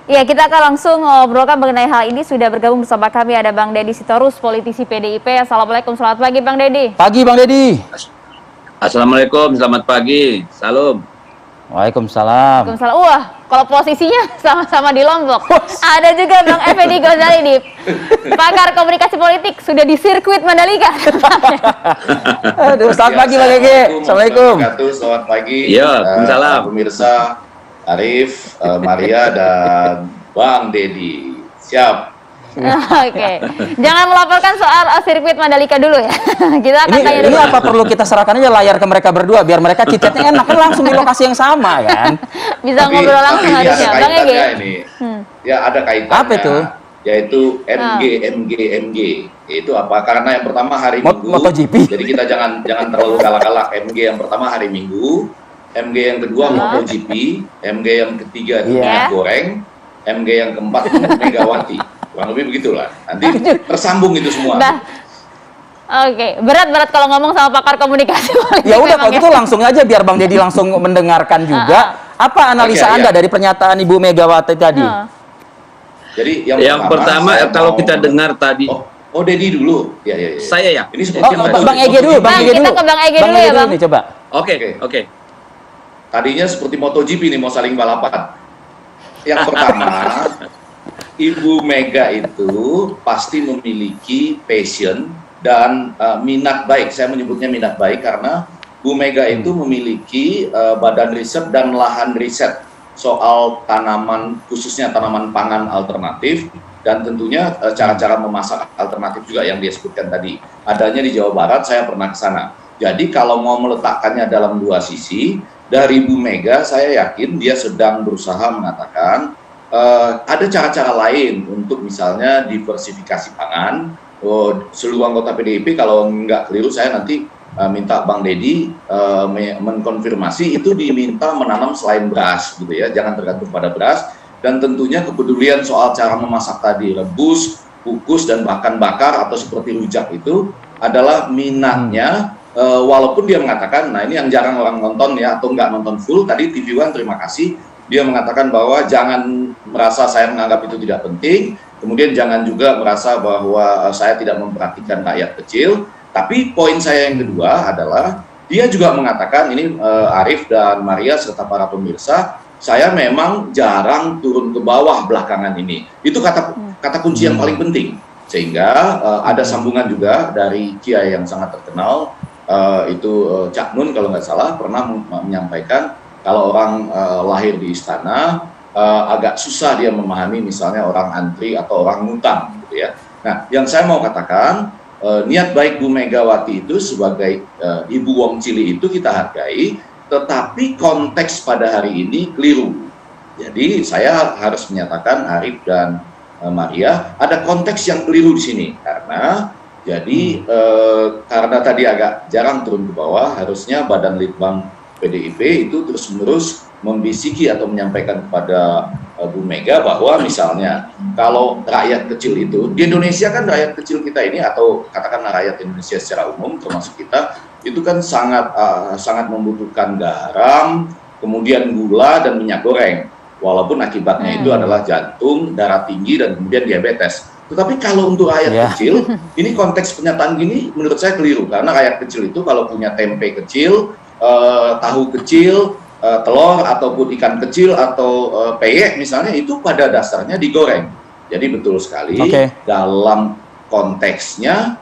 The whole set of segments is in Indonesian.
Ya, kita akan langsung ngobrolkan mengenai hal ini. Sudah bergabung bersama kami ada Bang Deddy Sitorus, politisi PDIP. Assalamualaikum, selamat pagi Bang Deddy. Pagi Bang Deddy. Assalamualaikum, selamat pagi. Salam. Waalaikumsalam. Waalaikumsalam. Wah, kalau posisinya sama-sama di Lombok. Ada juga Bang Effendi Ghazali nih, pakar komunikasi politik, sudah di sirkuit Mandalika. Aduh, selamat pagi Bang Ege. Assalamualaikum. Selamat pagi. Ya, waalaikumsalam. Pemirsa Arif, Maria, dan Bang Deddy. Siap. Oke. Jangan melaporkan soal sirkuit Mandalika dulu ya. Kita akan tanya dulu. Ini apa perlu kita serahkan aja layar ke mereka berdua biar mereka cicetnya enak, kan langsung di lokasi yang sama kan? Bisa ngobrol langsung harusnya. Bang Ege. Ya, ada kaitannya. Apa itu? Yaitu MG. Itu apa? Karena yang pertama hari Minggu. MotoGP. Jadi kita jangan terlalu galak-galap. MG yang pertama hari Minggu, MG yang kedua MotoGP, MG yang ketiga minyak goreng, MG yang keempat Megawati. Kurang lebih begitulah. Nanti tersambung itu semua. Oke, berat kalau ngomong sama pakar komunikasi politik. Ya udah kalau gitu langsung aja biar Bang Deddy langsung mendengarkan juga. Apa analisa Anda dari pernyataan Ibu Megawati tadi? Jadi yang pertama kalau kita dengar tadi. Oh, Deddy dulu. Ya. Saya ya. Ini seperti Bang Ege dulu, Bang Ege dulu. Kita ke Bang Ege dulu ya, Bang. Nih, coba. Oke. Tadinya seperti MotoGP nih, mau saling balapan. Yang pertama, Ibu Mega itu pasti memiliki passion dan minat baik. Saya menyebutnya minat baik karena Bu Mega itu memiliki badan riset dan lahan riset soal tanaman, khususnya tanaman pangan alternatif, dan tentunya cara-cara memasak alternatif juga yang dia sebutkan tadi. Adanya di Jawa Barat, saya pernah ke sana. Jadi kalau mau meletakkannya dalam dua sisi, dari Bu Mega saya yakin dia sedang berusaha mengatakan ada cara-cara lain untuk misalnya diversifikasi pangan. Seluruh anggota PDIP kalau nggak keliru saya nanti minta Bang Deddy mengkonfirmasi itu diminta menanam selain beras gitu ya, jangan tergantung pada beras, dan tentunya kepedulian soal cara memasak tadi, rebus, kukus, dan bahkan bakar atau seperti rujak itu adalah minatnya. Walaupun dia mengatakan, nah ini yang jarang orang nonton ya, atau nggak nonton full, tadi TV One terima kasih, dia mengatakan bahwa jangan merasa saya menganggap itu tidak penting, kemudian jangan juga merasa bahwa saya tidak memperhatikan rakyat kecil. Tapi poin saya yang kedua adalah dia juga mengatakan, ini Arif dan Maria serta para pemirsa, saya memang jarang turun ke bawah belakangan ini. Itu kata kunci yang paling penting. Sehingga ada sambungan juga dari kiai yang sangat terkenal, itu Cak Nun kalau nggak salah pernah menyampaikan kalau orang lahir di istana agak susah dia memahami misalnya orang antri atau orang ngutang gitu ya. Nah, yang saya mau katakan niat baik Bu Megawati itu sebagai Ibu Wong Cili itu kita hargai, tetapi konteks pada hari ini keliru. Jadi saya harus menyatakan Arif dan Maria ada konteks yang keliru di sini karena jadi karena tadi agak jarang turun ke bawah, harusnya Badan Litbang PDIP itu terus-menerus membisiki atau menyampaikan kepada Bu Mega bahwa misalnya kalau rakyat kecil itu di Indonesia kan rakyat kecil kita ini atau katakanlah rakyat Indonesia secara umum termasuk kita itu kan sangat membutuhkan garam, kemudian gula dan minyak goreng, walaupun akibatnya itu adalah jantung, darah tinggi dan kemudian diabetes. Tetapi kalau untuk rakyat kecil, ini konteks pernyataan gini menurut saya keliru karena rakyat kecil itu kalau punya tempe kecil, tahu kecil, telur ataupun ikan kecil atau peyek misalnya itu pada dasarnya digoreng. Jadi betul sekali dalam konteksnya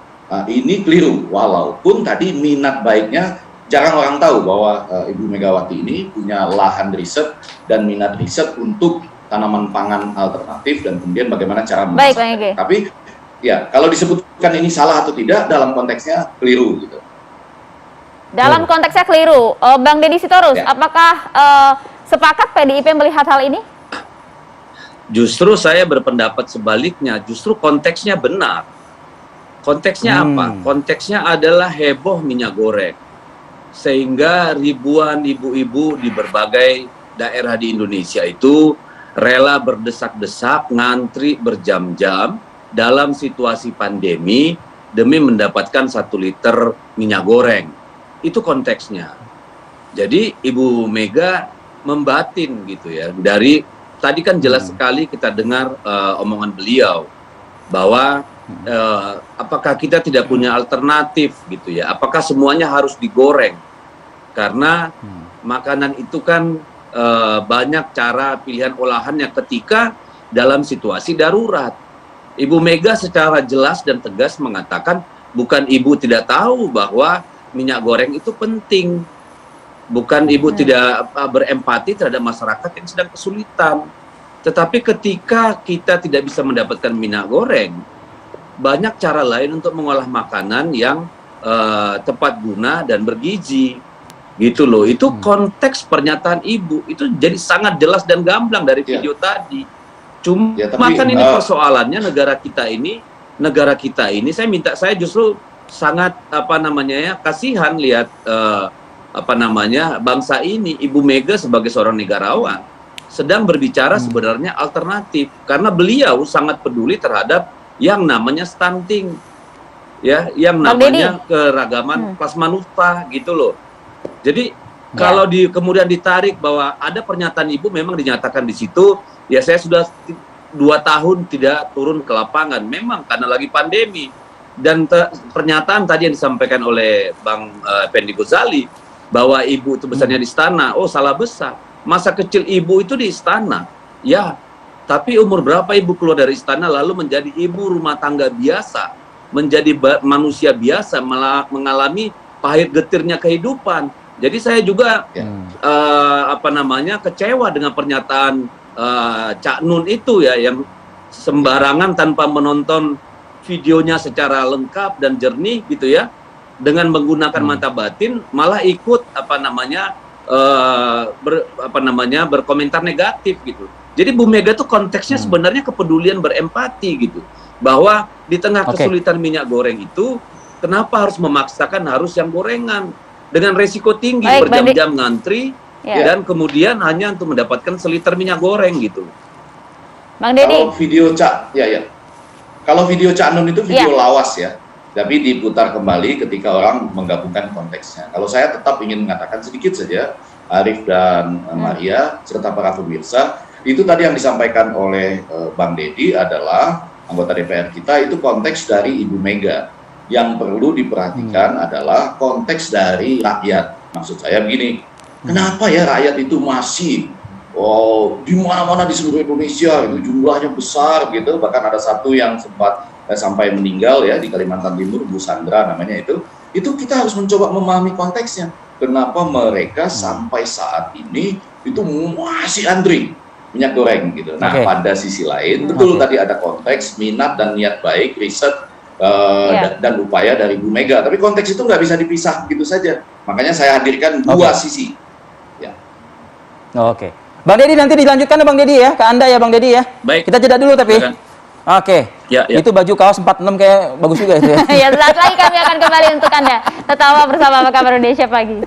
ini keliru. Walaupun tadi minat baiknya jarang orang tahu bahwa Ibu Megawati ini punya lahan riset dan minat riset untuk tanaman pangan alternatif dan kemudian bagaimana cara memasak. Tapi ya kalau disebutkan ini salah atau tidak dalam konteksnya keliru gitu. Dalam konteksnya keliru, Bang Deddy Sitorus, apakah sepakat PDIP melihat hal ini? Justru saya berpendapat sebaliknya, justru konteksnya benar. Konteksnya apa? Konteksnya adalah heboh minyak goreng. Sehingga ribuan ibu-ibu di berbagai daerah di Indonesia itu rela berdesak-desak, ngantri berjam-jam dalam situasi pandemi demi mendapatkan 1 liter minyak goreng. Itu konteksnya. Jadi Ibu Mega membatin gitu ya dari tadi kan jelas sekali kita dengar omongan beliau bahwa apakah kita tidak punya alternatif gitu ya? Apakah semuanya harus digoreng? Karena makanan itu kan banyak cara pilihan olahannya ketika dalam situasi darurat. Ibu Mega secara jelas dan tegas mengatakan bukan ibu tidak tahu bahwa minyak goreng itu penting. Bukan ibu tidak berempati terhadap masyarakat yang sedang kesulitan. Tetapi ketika kita tidak bisa mendapatkan minyak goreng, banyak cara lain untuk mengolah makanan yang tepat guna dan bergizi. Gitu loh. Itu konteks pernyataan ibu. Itu jadi sangat jelas dan gamblang dari video tadi. Cuma kan ini persoalannya negara kita ini saya justru sangat kasihan lihat bangsa ini, Ibu Mega sebagai seorang negarawan sedang berbicara sebenarnya alternatif karena beliau sangat peduli terhadap yang namanya stunting, ya, yang namanya keragaman kelas manusia gitu loh. Jadi kalau kemudian ditarik bahwa ada pernyataan ibu memang dinyatakan di situ, ya saya sudah 2 tahun tidak turun ke lapangan, memang karena lagi pandemi. Dan pernyataan tadi yang disampaikan oleh Bang Effendi Ghazali bahwa ibu itu besarnya di istana, oh salah besar. Masa kecil ibu itu di istana, ya. Tapi umur berapa ibu keluar dari istana lalu menjadi ibu rumah tangga biasa, menjadi manusia biasa, mengalami pahit getirnya kehidupan. Jadi saya juga kecewa dengan pernyataan Cak Nun itu ya, yang sembarangan tanpa menonton videonya secara lengkap dan jernih gitu ya, dengan menggunakan mata batin malah ikut berkomentar negatif gitu. Jadi Bu Mega tuh konteksnya sebenarnya kepedulian berempati gitu, bahwa di tengah kesulitan minyak goreng itu kenapa harus memaksakan harus yang gorengan dengan resiko tinggi, berjam-jam ngantri dan kemudian hanya untuk mendapatkan seliter minyak goreng gitu. Bang Deddy. Kalau video Cak Nun itu video lawas ya, tapi diputar kembali ketika orang menggabungkan konteksnya. Kalau saya tetap ingin mengatakan sedikit saja, Arif dan Maria serta para pemirsa, itu tadi yang disampaikan oleh Bang Deddy adalah anggota DPR kita, itu konteks dari Ibu Mega. Yang perlu diperhatikan adalah konteks dari rakyat. Maksud saya begini, kenapa ya rakyat itu masih di mana-mana di seluruh Indonesia itu jumlahnya besar gitu, bahkan ada satu yang sempat sampai meninggal ya di Kalimantan Timur, Bu Sandra namanya itu kita harus mencoba memahami konteksnya. Kenapa mereka sampai saat ini itu masih antri minyak goreng gitu. Nah, pada sisi lain betul tadi ada konteks minat dan niat baik, riset dan upaya dari Bu Mega. Tapi konteks itu nggak bisa dipisah gitu saja. Makanya saya hadirkan dua sisi. Ya. Bang Deddy nanti dilanjutkan ya Bang Deddy ya, ke Anda ya Bang Deddy ya. Baik. Kita jeda dulu tapi. Itu baju kaos 46 kayak bagus juga itu ya. Ya, saat lagi kami akan kembali untuk Anda. Tetap bersama Kabar Indonesia Pagi.